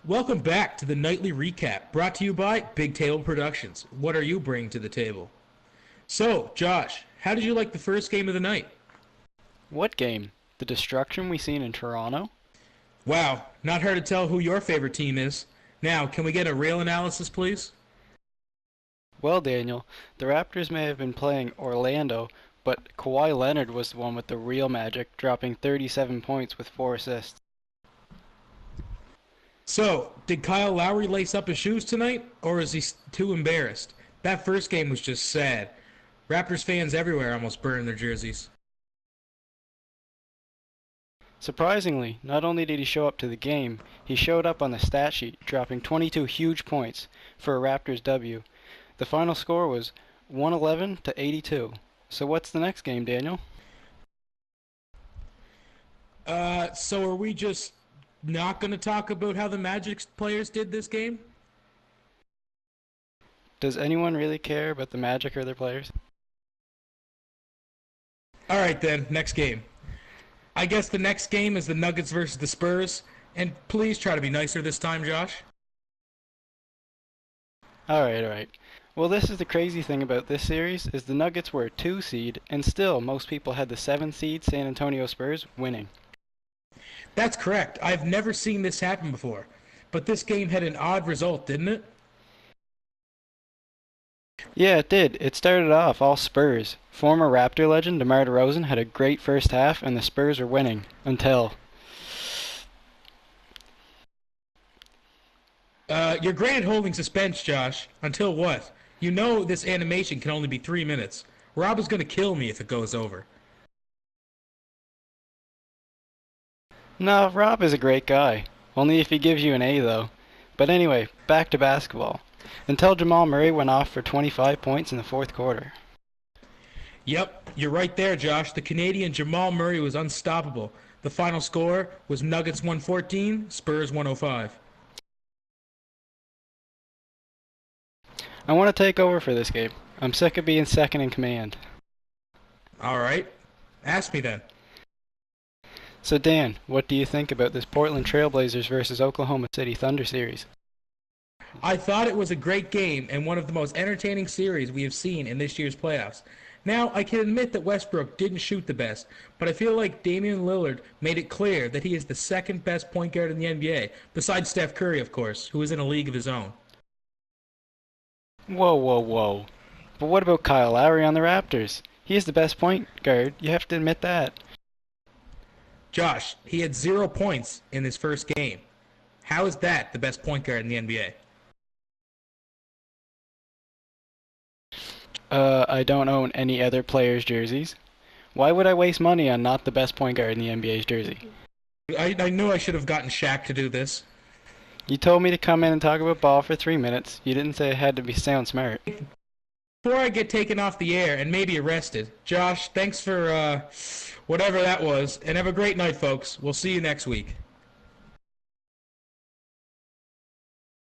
Welcome back to the nightly recap, brought to you by Big Table Productions. What are you bringing to the table? So, Josh, how did you like the first game of the night? What game? The destruction we seen in Toronto? Wow, not hard to tell who your favorite team is. Now, can we get a real analysis, please? Well, Daniel, the Raptors may have been playing Orlando, but Kawhi Leonard was the one with the real magic, dropping 37 points with 4 assists. So, did Kyle Lowry lace up his shoes tonight, or is he too embarrassed? That first game was just sad. Raptors fans everywhere almost burned their jerseys. Surprisingly, not only did he show up to the game, he showed up on the stat sheet, dropping 22 huge points for a Raptors W. The final score was 111 to 82. So what's the next game, Daniel? So are we just not going to talk about how the Magic players did this game? Does anyone really care about the Magic or their players? Alright then, next game. I guess the next game is the Nuggets versus the Spurs. And please try to be nicer this time, Josh. Alright. Well, this is the crazy thing about this series, is the Nuggets were a 2 seed, and still most people had the 7 seed San Antonio Spurs winning. That's correct. I've never seen this happen before. But this game had an odd result, didn't it? Yeah, it did. It started off all Spurs. Former Raptor legend DeMar DeRozan had a great first half, and the Spurs were winning. Until... You're great at holding suspense, Josh. Until what? You know this animation can only be 3 minutes. Rob is going to kill me if it goes over. No, Rob is a great guy. Only if he gives you an A, though. But anyway, back to basketball. Until Jamal Murray went off for 25 points in the fourth quarter. Yep, you're right there, Josh. The Canadian Jamal Murray was unstoppable. The final score was Nuggets 114, Spurs 105. I want to take over for this game. I'm sick of being second in command. All right. Ask me then. So Dan, what do you think about this Portland Trailblazers versus Oklahoma City Thunder series? I thought it was a great game and one of the most entertaining series we have seen in this year's playoffs. Now, I can admit that Westbrook didn't shoot the best, but I feel like Damian Lillard made it clear that he is the second best point guard in the NBA, besides Steph Curry, of course, who is in a league of his own. Whoa. But what about Kyle Lowry on the Raptors? He is the best point guard, you have to admit that. Josh, he had 0 points in his first game. How is that the best point guard in the NBA? I don't own any other players' jerseys. Why would I waste money on not the best point guard in the NBA's jersey? I knew I should have gotten Shaq to do this. You told me to come in and talk about ball for 3 minutes. You didn't say it had to be sound smart. Before I get taken off the air and maybe arrested, Josh, thanks for whatever that was, and have a great night, folks. We'll see you next week.